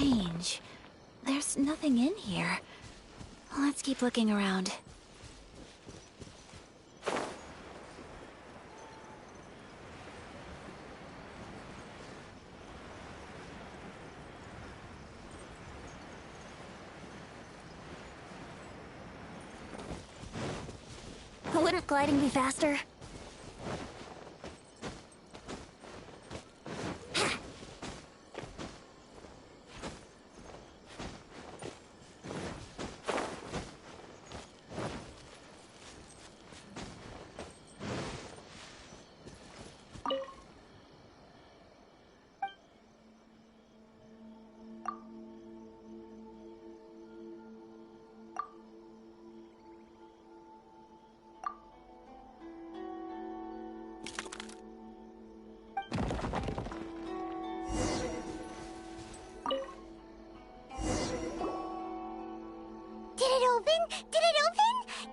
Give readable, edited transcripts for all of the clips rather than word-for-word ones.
strange. There's nothing in here. Let's keep looking around. Wouldn't gliding be faster?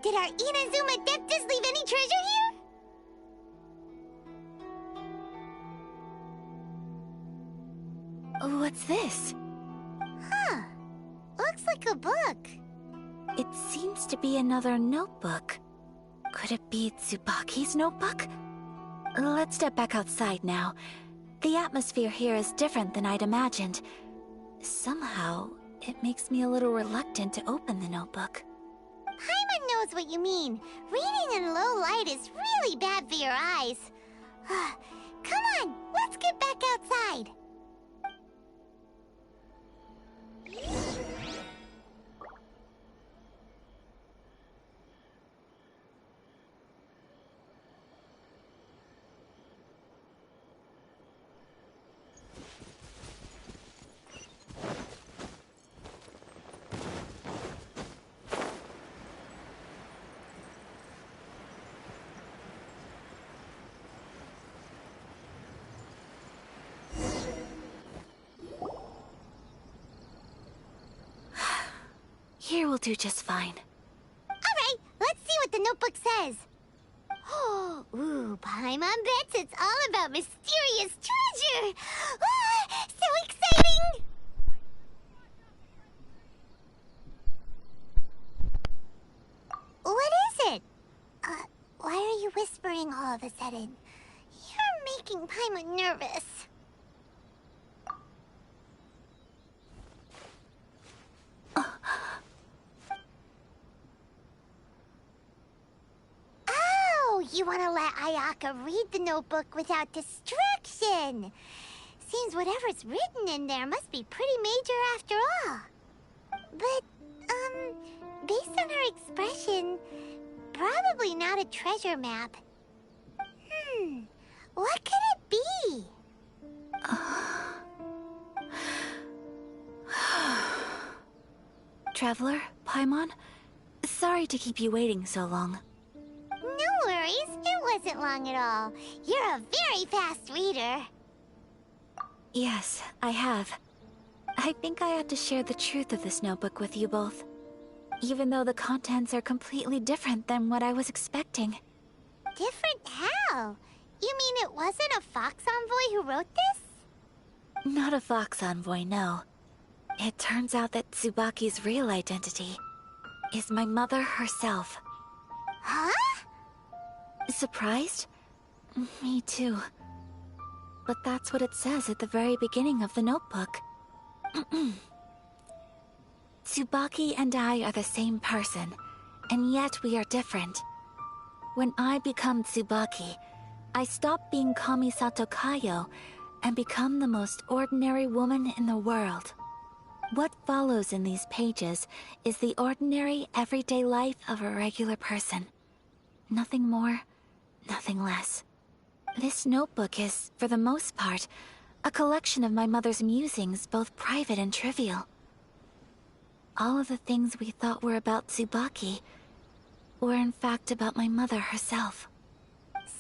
Did our Inazuma Adeptus leave any treasure here? What's this? Huh. Looks like a book. It seems to be another notebook. Could it be Tsubaki's notebook? Let's step back outside now. The atmosphere here is different than I'd imagined. Somehow, it makes me a little reluctant to open the notebook. Paimon knows what you mean. Reading in low light is really bad for your eyes. Come on, let's get back outside. Here will do just fine. Alright, let's see what the notebook says. Ooh, Paimon bets it's all about mysterious treasure! Ah, so exciting! What is it? Why are you whispering all of a sudden? You're making Paimon nervous. You want to let Ayaka read the notebook without distraction. Seems whatever's written in there must be pretty major after all. But, based on her expression, probably not a treasure map. What could it be? Traveler, Paimon, sorry to keep you waiting so long. No worries, it wasn't long at all. You're a very fast reader. Yes, I have. I think I ought to share the truth of this notebook with you both. Even though the contents are completely different than what I was expecting. Different how? You mean it wasn't a Fox Envoy who wrote this? Not a Fox Envoy, no. It turns out that Tsubaki's real identity is my mother herself. Huh? Surprised? Me too. But that's what it says at the very beginning of the notebook. Tsubaki and I are the same person, and yet we are different. When I become Tsubaki, I stop being Kamisato Kayo and become the most ordinary woman in the world. What follows in these pages is the ordinary, everyday life of a regular person. Nothing more, nothing less. This notebook is, for the most part, a collection of my mother's musings, both private and trivial. All of the things we thought were about Tsubaki were in fact about my mother herself.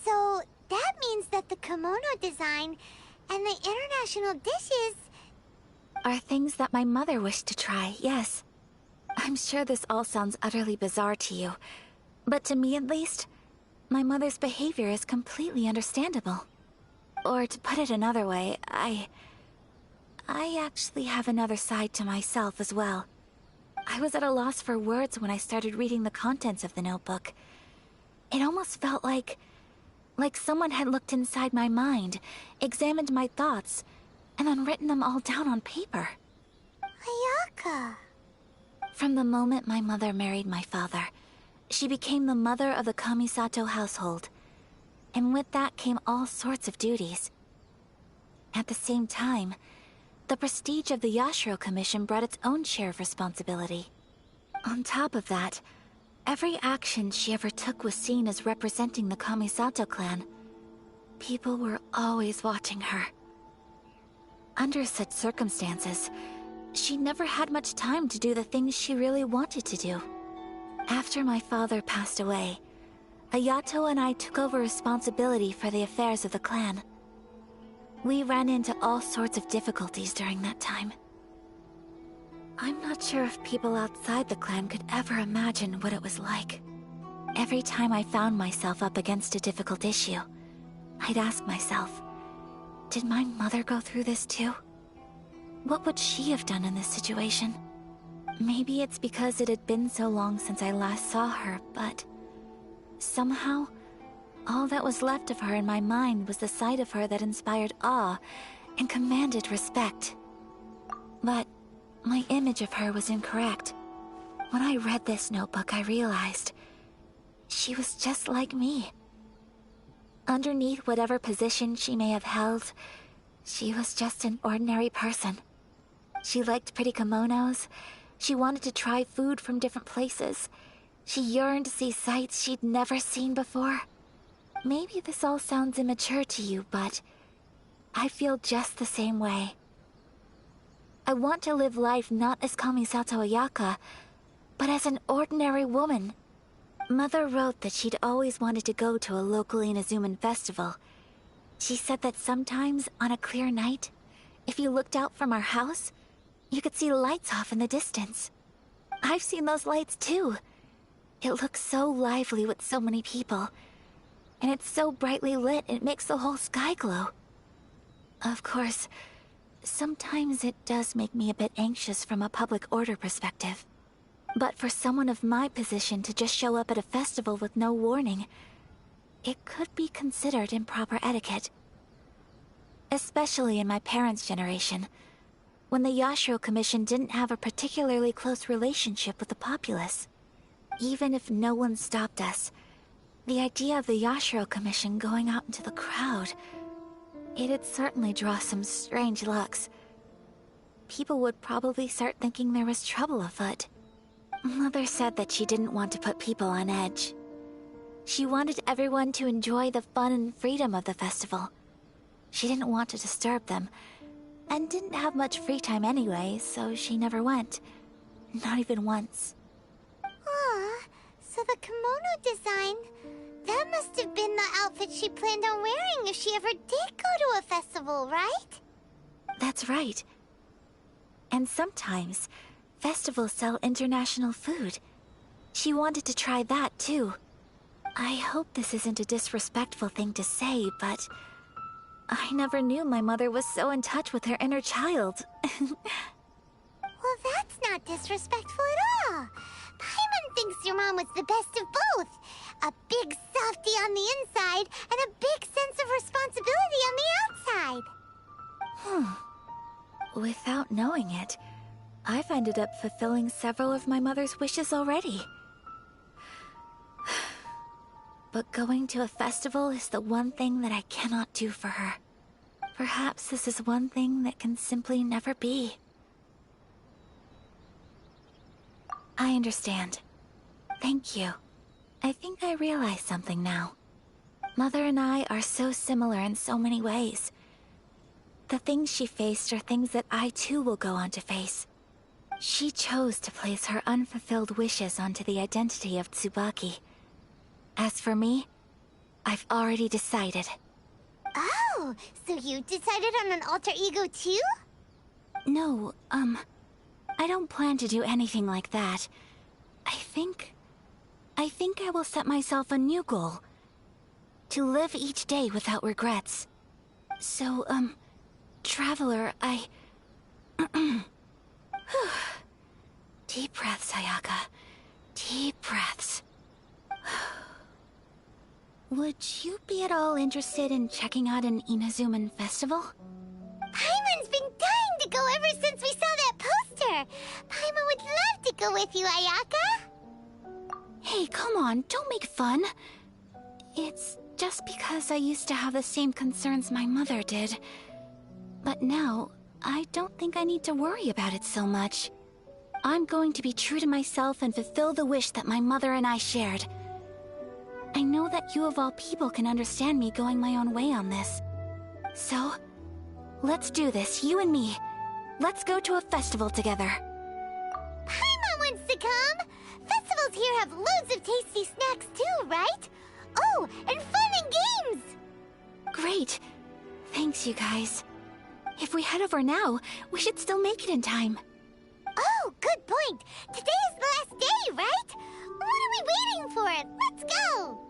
So, that means that the kimono design and the international dishes are things that my mother wished to try, yes. I'm sure this all sounds utterly bizarre to you, but to me at least, my mother's behavior is completely understandable. Or to put it another way, I actually have another side to myself as well. I was at a loss for words when I started reading the contents of the notebook. It almost felt like someone had looked inside my mind, examined my thoughts, and then written them all down on paper. Ayaka. From the moment my mother married my father, she became the mother of the Kamisato household. And with that came all sorts of duties. At the same time, the prestige of the Yashiro Commission brought its own share of responsibility. On top of that, every action she ever took was seen as representing the Kamisato clan. People were always watching her. Under such circumstances, she never had much time to do the things she really wanted to do. After my father passed away, Ayato and I took over responsibility for the affairs of the clan. We ran into all sorts of difficulties during that time. I'm not sure if people outside the clan could ever imagine what it was like. Every time I found myself up against a difficult issue, I'd ask myself, did my mother go through this too? What would she have done in this situation? Maybe it's because it had been so long since I last saw her, but somehow, all that was left of her in my mind was the sight of her that inspired awe and commanded respect. But my image of her was incorrect. When I read this notebook, I realized she was just like me. Underneath whatever position she may have held, she was just an ordinary person. She liked pretty kimonos. She wanted to try food from different places. She yearned to see sights she'd never seen before. Maybe this all sounds immature to you, but I feel just the same way. I want to live life not as Kamisato Ayaka, but as an ordinary woman. Mother wrote that she'd always wanted to go to a local Inazuman festival. She said that sometimes, on a clear night, if you looked out from our house, you could see lights off in the distance. I've seen those lights too. It looks so lively with so many people. And it's so brightly lit, it makes the whole sky glow. Of course, sometimes it does make me a bit anxious from a public order perspective. But for someone of my position to just show up at a festival with no warning, it could be considered improper etiquette. Especially in my parents' generation, when the Yashiro Commission didn't have a particularly close relationship with the populace. Even if no one stopped us, the idea of the Yashiro Commission going out into the crowd, it'd certainly draw some strange looks. People would probably start thinking there was trouble afoot. Mother said that she didn't want to put people on edge. She wanted everyone to enjoy the fun and freedom of the festival. She didn't want to disturb them, and didn't have much free time anyway, so she never went. Not even once. Aw, so the kimono design, that must have been the outfit she planned on wearing if she ever did go to a festival, right? That's right. And sometimes, festivals sell international food. She wanted to try that too. I hope this isn't a disrespectful thing to say, but I never knew my mother was so in touch with her inner child. Well, that's not disrespectful at all. Paimon thinks your mom was the best of both. A big softie on the inside, and a big sense of responsibility on the outside. Without knowing it, I've ended up fulfilling several of my mother's wishes already. But going to a festival is the one thing that I cannot do for her. Perhaps this is one thing that can simply never be. I understand. Thank you. I think I realize something now. Mother and I are so similar in so many ways. The things she faced are things that I too will go on to face. She chose to place her unfulfilled wishes onto the identity of Tsubaki. As for me, I've already decided. Oh, so you decided on an alter ego too? No, I don't plan to do anything like that. I think I will set myself a new goal. To live each day without regrets. So, Traveler, Deep breaths, Ayaka. Deep breaths. Would you be at all interested in checking out an Inazuman festival? Paimon's been dying to go ever since we saw that poster! Paimon would love to go with you, Ayaka! Hey, come on, don't make fun. It's just because I used to have the same concerns my mother did. But now, I don't think I need to worry about it so much. I'm going to be true to myself and fulfill the wish that my mother and I shared. I know that you of all people can understand me going my own way on this. So, let's do this, you and me. Let's go to a festival together. Paimon wants to come! Festivals here have loads of tasty snacks too, right? Oh, and fun and games! Great. Thanks, you guys. If we head over now, we should still make it in time. Oh, good point! Today is the last day, right? What are we waiting for? Let's go!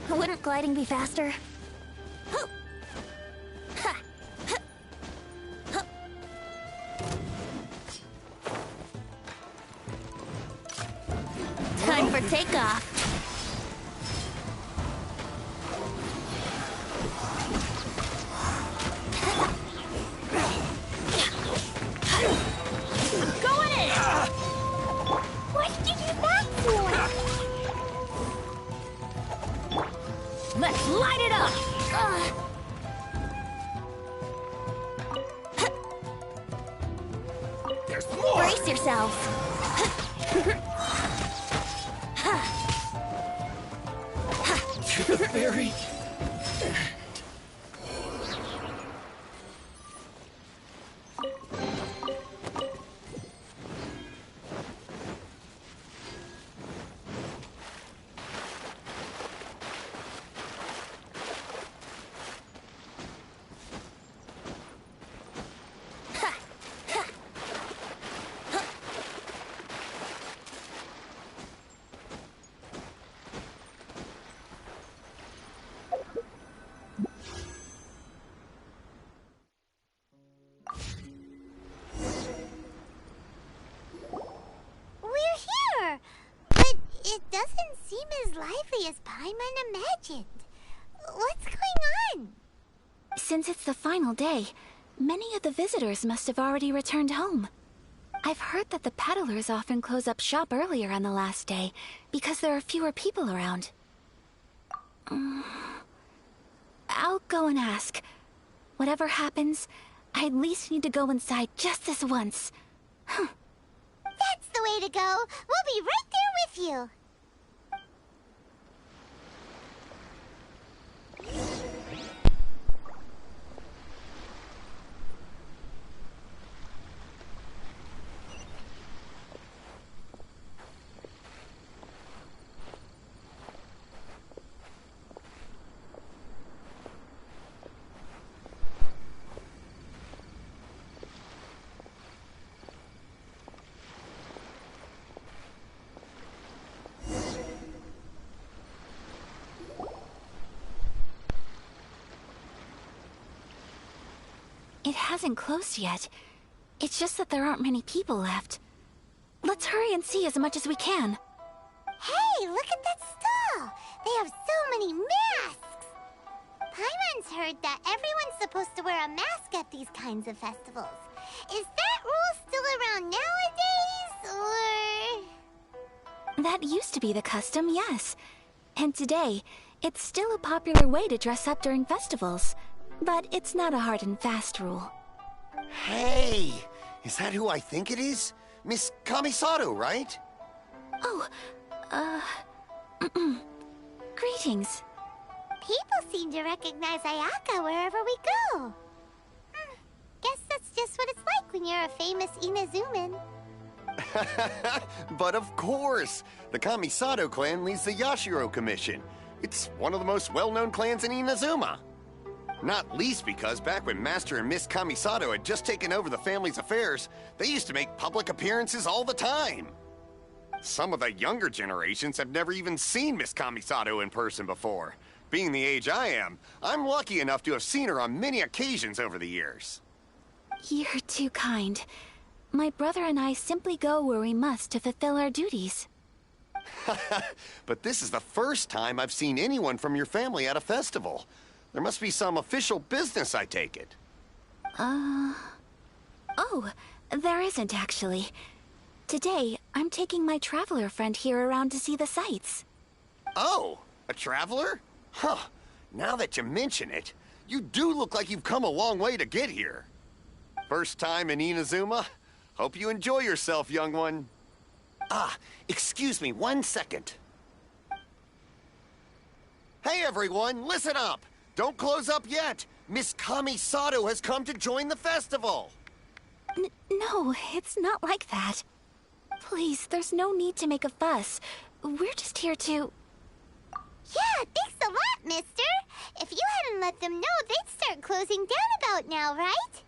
Wouldn't gliding be faster? Time for takeoff. What did you do that for? Let's light it up! There's more! Brace yourselves! To the very... It doesn't seem as lively as Paimon imagined. What's going on? Since it's the final day, many of the visitors must have already returned home. I've heard that the peddlers often close up shop earlier on the last day, because there are fewer people around. I'll go and ask. Whatever happens, I at least need to go inside just this once. That's the way to go. We'll be right there with you. It hasn't closed yet. It's just that there aren't many people left. Let's hurry and see as much as we can. Hey, look at that stall! They have so many masks! Paimon's heard that everyone's supposed to wear a mask at these kinds of festivals. Is that rule still around nowadays, or...? That used to be the custom, yes. And today, It's still a popular way to dress up during festivals, but it's not a hard and fast rule. Hey! Is that who I think it is? Miss Kamisato, right? Oh, greetings. People seem to recognize Ayaka wherever we go. Guess that's just what it's like when you're a famous Inazuman. But of course! The Kamisato clan leads the Yashiro Commission. It's one of the most well-known clans in Inazuma. Not least because back when Master and Miss Kamisato had just taken over the family's affairs, they used to make public appearances all the time. Some of the younger generations have never even seen Miss Kamisato in person before. Being the age I am, I'm lucky enough to have seen her on many occasions over the years. You're too kind. My brother and I simply go where we must to fulfill our duties. But this is the first time I've seen anyone from your family at a festival. There must be some official business, I take it. Oh, there isn't actually. Today, I'm taking my traveler friend here around to see the sights. Oh, a traveler? Huh. Now that you mention it, you do look like you've come a long way to get here. First time in Inazuma? Hope you enjoy yourself, young one. Ah, excuse me 1 second. Hey everyone, listen up! Don't close up yet! Miss Kamisato has come to join the festival! No, it's not like that. Please, there's no need to make a fuss. We're just here to... Yeah, thanks a lot, mister. If you hadn't let them know, they'd start closing down about now, right?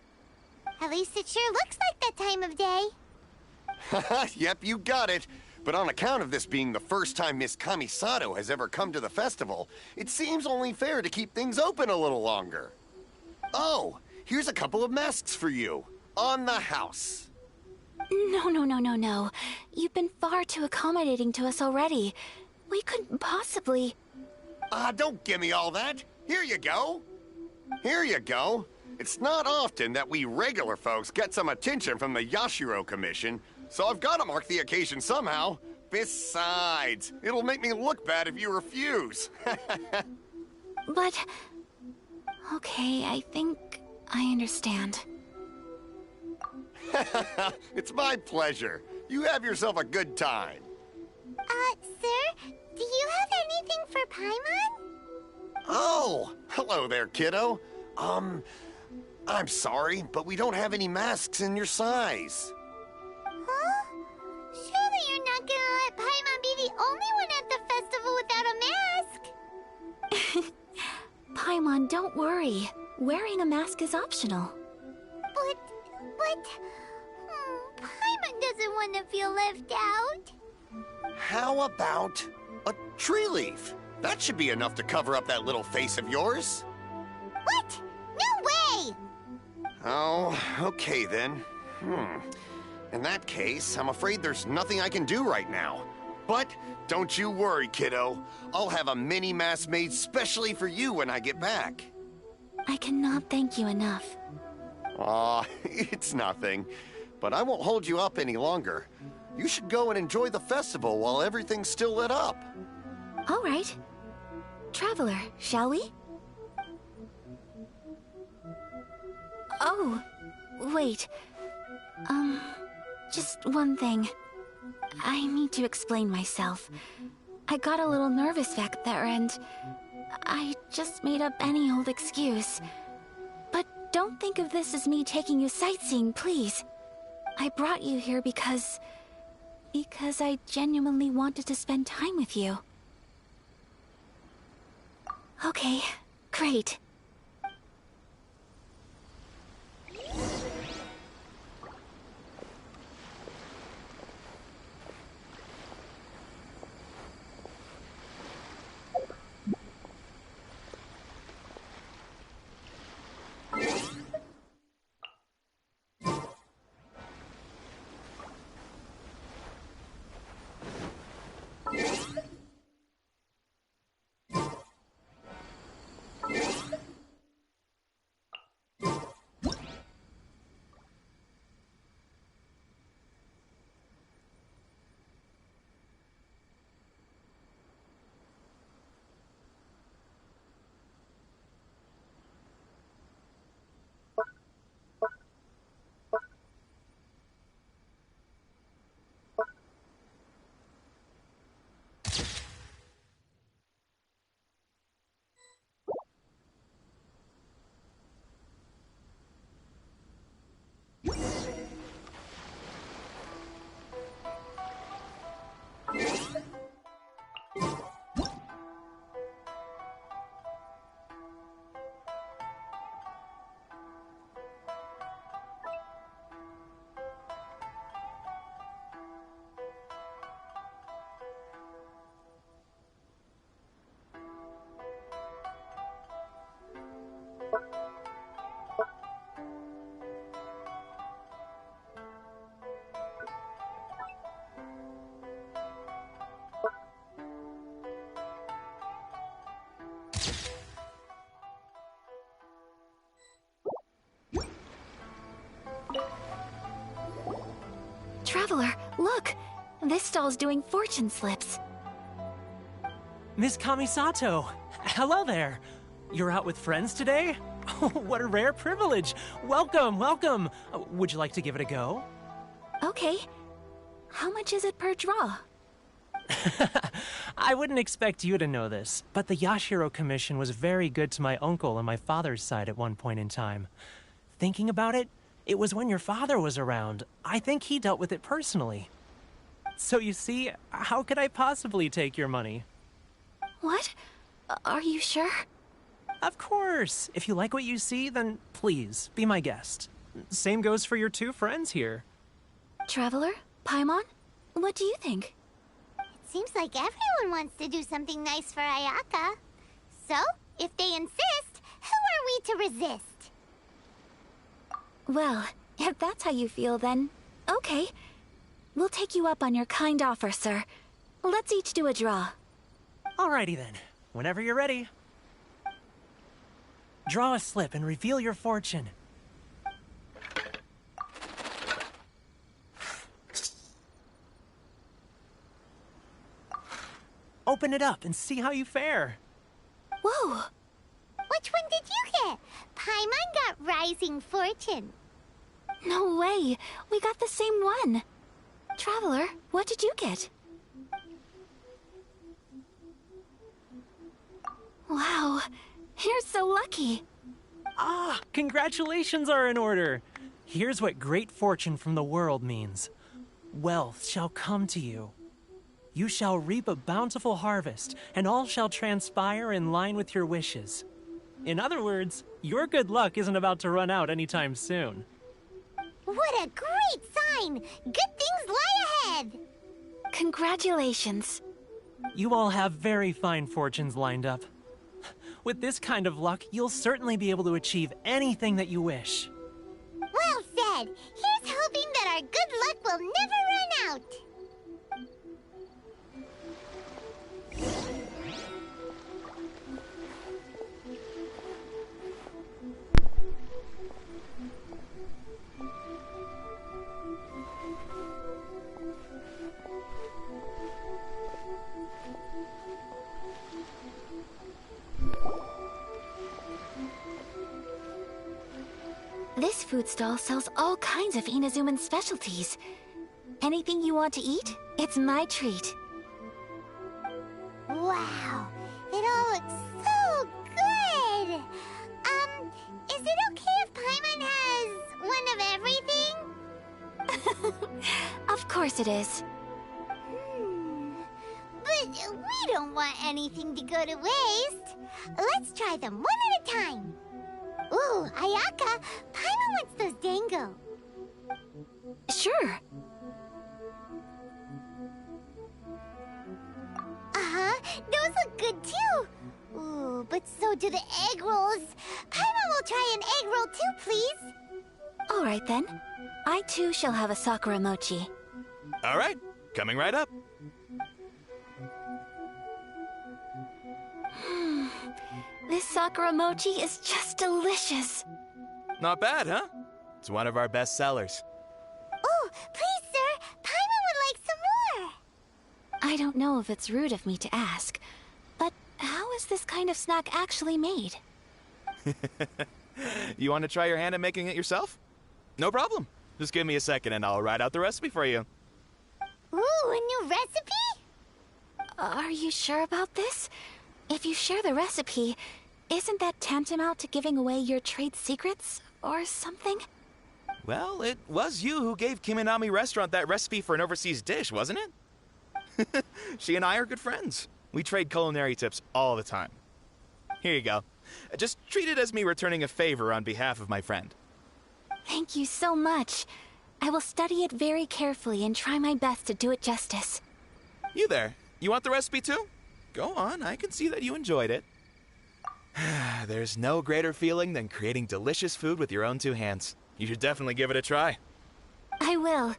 At least it sure looks like that time of day. Yep, you got it. But on account of this being the first time Miss Kamisato has ever come to the festival, it seems only fair to keep things open a little longer. Oh, here's a couple of masks for you. On the house. No. You've been far too accommodating to us already. We couldn't possibly... Don't give me all that. Here you go. Here you go. It's not often that we regular folks get some attention from the Yashiro Commission, so I've got to mark the occasion somehow. Besides, it'll make me look bad if you refuse. But... Okay, I think I understand. It's my pleasure. You have yourself a good time. Sir, do you have anything for Paimon? Oh, hello there, kiddo. I'm sorry, but we don't have any masks in your size. Huh? Surely you're not gonna let Paimon be the only one at the festival without a mask? Paimon, don't worry. Wearing a mask is optional. But... Paimon doesn't want to feel left out. How about a tree leaf? That should be enough to cover up that little face of yours. What? No way! Oh, okay then. In that case, I'm afraid there's nothing I can do right now. But don't you worry, kiddo. I'll have a mini mask made specially for you when I get back. I cannot thank you enough. Aw, it's nothing. But I won't hold you up any longer. You should go and enjoy the festival while everything's still lit up. All right. Traveler, shall we? Oh, wait. Just one thing. I need to explain myself. I got a little nervous back there and I just made up any old excuse. But don't think of this as me taking you sightseeing, please. I brought you here because I genuinely wanted to spend time with you. Okay, great. Look, this stall's doing fortune slips. Miss Kamisato, hello there. You're out with friends today? Oh, what a rare privilege. Welcome, welcome. Would you like to give it a go? Okay. How much is it per draw? I wouldn't expect you to know this, but the Yashiro Commission was very good to my uncle on my father's side at one point in time. Thinking about it, it was when your father was around. I think he dealt with it personally. So you see, how could I possibly take your money? What? Are you sure? Of course. If you like what you see, then please, be my guest. Same goes for your two friends here. Traveler? Paimon? What do you think? It seems like everyone wants to do something nice for Ayaka. So, if they insist, who are we to resist? Well, if that's how you feel, then okay. We'll take you up on your kind offer, sir. Let's each do a draw. Alrighty then. Whenever you're ready. Draw a slip and reveal your fortune. Open it up and see how you fare. Whoa! Which one did you get? Paimon got Rising Fortune. No way! We got the same one! Traveler, what did you get? Wow, you're so lucky! Ah, congratulations are in order. Here's what great fortune from the world means. Wealth shall come to you. You shall reap a bountiful harvest, and all shall transpire in line with your wishes. In other words, your good luck isn't about to run out anytime soon. What a great sign! Good things lie ahead! Congratulations. You all have very fine fortunes lined up. With this kind of luck, you'll certainly be able to achieve anything that you wish. Well said! Here's hoping that our good luck will never run out! This food stall sells all kinds of Inazuman specialties. Anything you want to eat, it's my treat. Wow! It all looks so good! Is it okay if Paimon has one of everything? Of course it is. But we don't want anything to go to waste. Let's try them one at a time. Ooh, Ayaka, Paimon wants those dango. Sure. Uh-huh, those look good too. Ooh, but so do the egg rolls. Paimon will try an egg roll too, please. All right then. I too shall have a Sakura mochi. All right, coming right up. This Sakura mochi is just delicious. Not bad, huh? It's one of our best sellers. Oh, please, sir. Paimon would like some more. I don't know if it's rude of me to ask, but how is this kind of snack actually made? You want to try your hand at making it yourself? No problem. Just give me a second and I'll write out the recipe for you. Ooh, a new recipe? Are you sure about this? If you share the recipe, isn't that tantamount to giving away your trade secrets or something? Well, it was you who gave Kiminami Restaurant that recipe for an overseas dish, wasn't it? She and I are good friends. We trade culinary tips all the time. Here you go. Just treat it as me returning a favor on behalf of my friend. Thank you so much. I will study it very carefully and try my best to do it justice. You there. You want the recipe too? Go on, I can see that you enjoyed it. There's no greater feeling than creating delicious food with your own two hands. You should definitely give it a try. I will.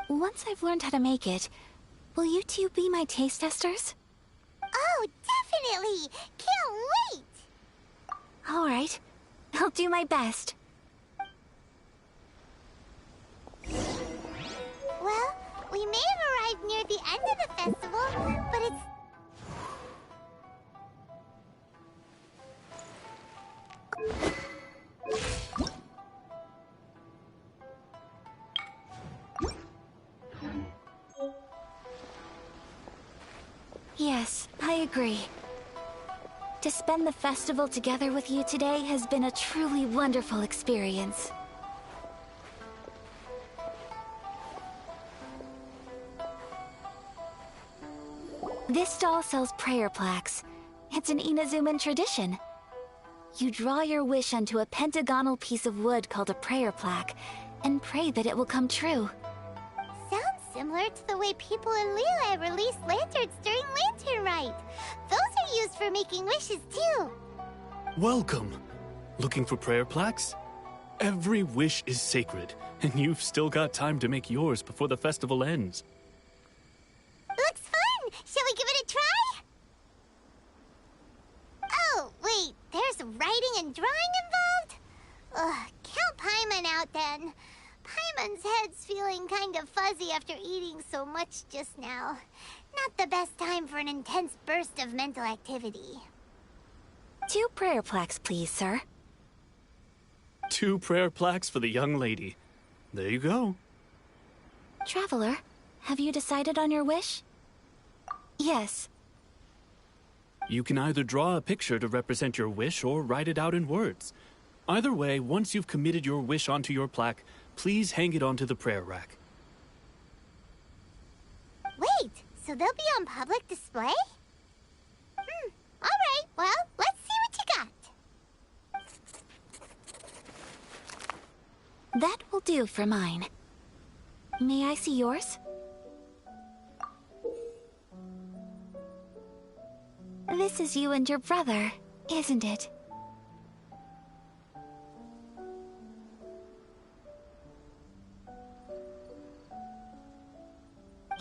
Once I've learned how to make it, will you two be my taste testers? Oh, definitely! Can't wait! All right. I'll do my best. Well, We may have arrived near the end of the festival, but it's... Yes, I agree. To spend the festival together with you today has been a truly wonderful experience. This stall sells prayer plaques. It's an Inazuman tradition. You draw your wish onto a pentagonal piece of wood called a prayer plaque, and pray that it will come true. Sounds similar to the way people in Liyue release lanterns during Lantern Rite. Those are used for making wishes, too. Welcome! Looking for prayer plaques? Every wish is sacred, and you've still got time to make yours before the festival ends. Looks fun! Shall we give it a try? Oh, wait, there's writing and drawing involved? Ugh, count Paimon out then. Paimon's head's feeling kind of fuzzy after eating so much just now. Not the best time for an intense burst of mental activity. 2 prayer plaques, please, sir. 2 prayer plaques for the young lady. There you go. Traveler, have you decided on your wish? Yes. You can either draw a picture to represent your wish or write it out in words. Either way, once you've committed your wish onto your plaque, please hang it onto the prayer rack. Wait, so they'll be on public display? Alright, well, let's see what you got. That will do for mine. May I see yours? This is you and your brother, isn't it?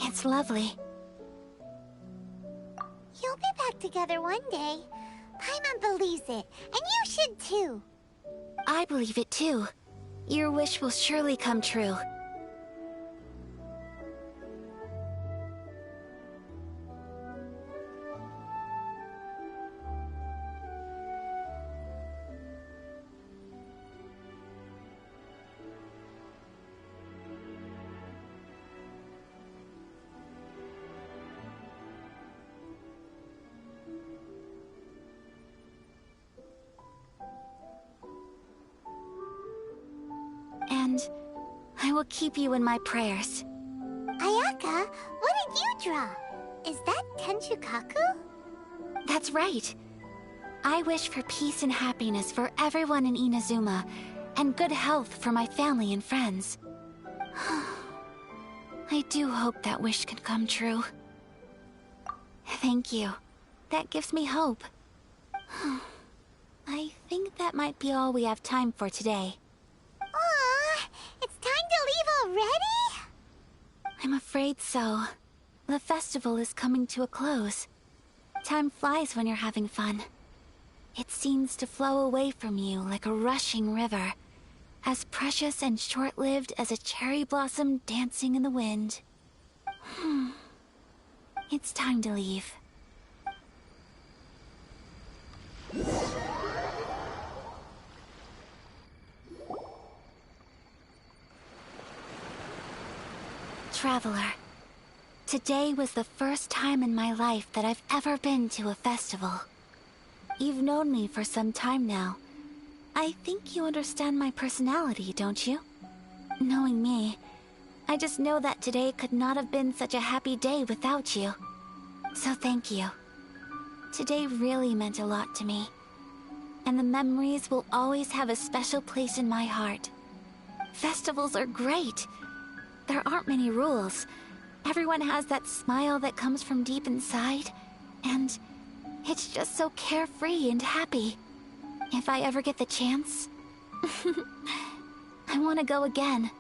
It's lovely. You'll be back together one day. Paimon believes it, and you should too. I believe it too. Your wish will surely come true. And I will keep you in my prayers. Ayaka, what did you draw? Is that Tenchukaku? That's right. I wish for peace and happiness for everyone in Inazuma, and good health for my family and friends. I do hope that wish can come true. Thank you. That gives me hope. I think that might be all we have time for today. Aw, it's time to leave already? I'm afraid so. The festival is coming to a close. Time flies when you're having fun. It seems to flow away from you like a rushing river, as precious and short-lived as a cherry blossom dancing in the wind. It's time to leave. Traveler, today was the first time in my life that I've ever been to a festival. You've known me for some time now. I think you understand my personality, don't you? Knowing me, I just know that today could not have been such a happy day without you. So thank you. Today really meant a lot to me. And the memories will always have a special place in my heart. Festivals are great. There aren't many rules. Everyone has that smile that comes from deep inside, and it's just so carefree and happy. If I ever get the chance, I want to go again.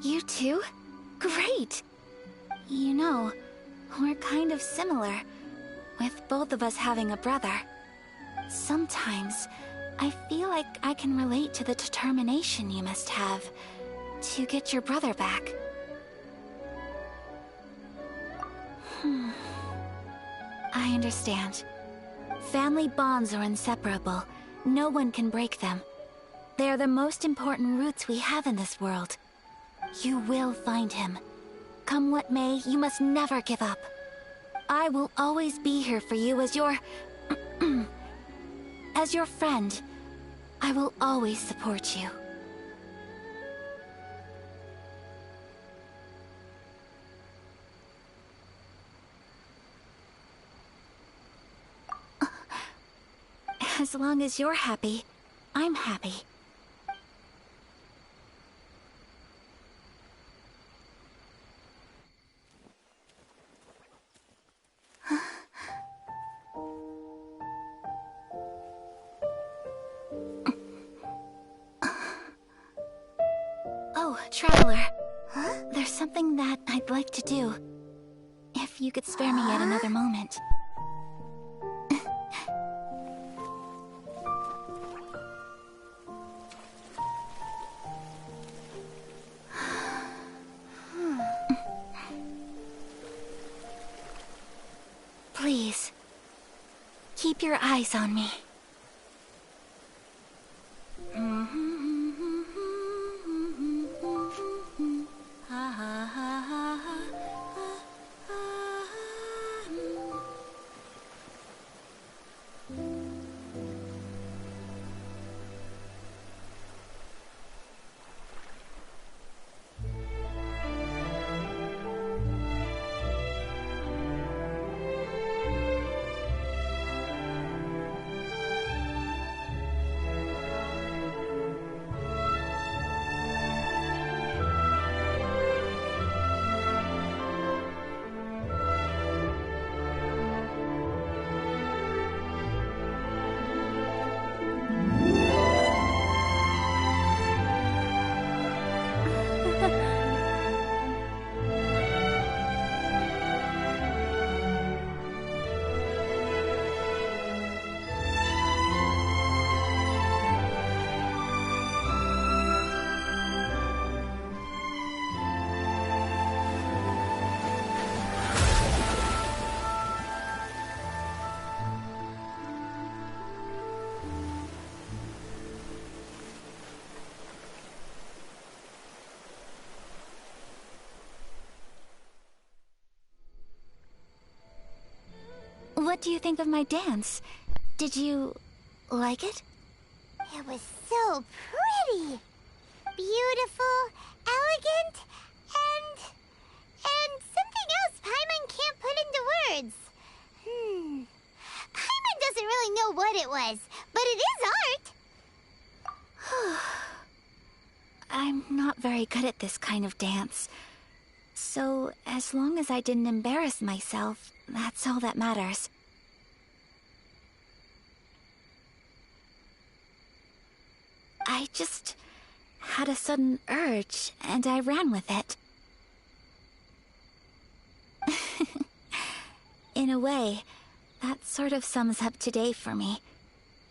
You too? Great! You know, we're kind of similar, with both of us having a brother. Sometimes, I feel like I can relate to the determination you must have to get your brother back. I understand. Family bonds are inseparable. No one can break them. They are the most important roots we have in this world. You will find him. Come what may, you must never give up. I will always be here for you as your... as your friend. I will always support you. As long as you're happy, I'm happy. Oh, Traveler. Huh? There's something that I'd like to do. If you could spare me yet another moment. Please, keep your eyes on me. What do you think of my dance? Did you like it? It was so pretty. Beautiful, elegant, and something else Paimon can't put into words. Paimon doesn't really know what it was, but it is art. I'm not very good at this kind of dance. So, as long as I didn't embarrass myself, that's all that matters. I just had a sudden urge, and I ran with it. In a way, that sort of sums up today for me.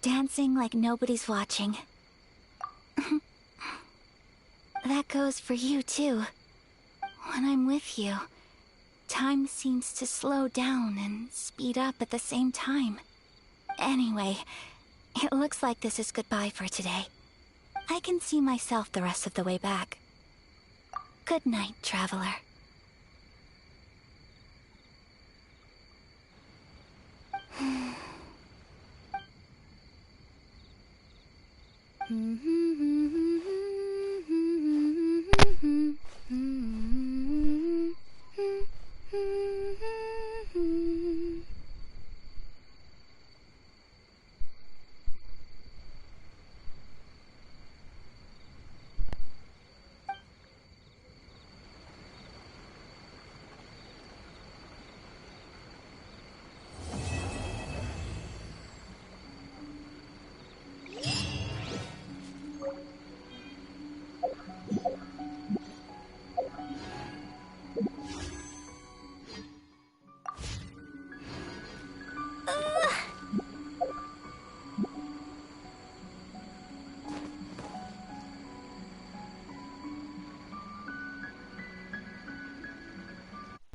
Dancing like nobody's watching. That goes for you, too. When I'm with you, time seems to slow down and speed up at the same time. Anyway, it looks like this is goodbye for today. I can see myself the rest of the way back. Good night, Traveler.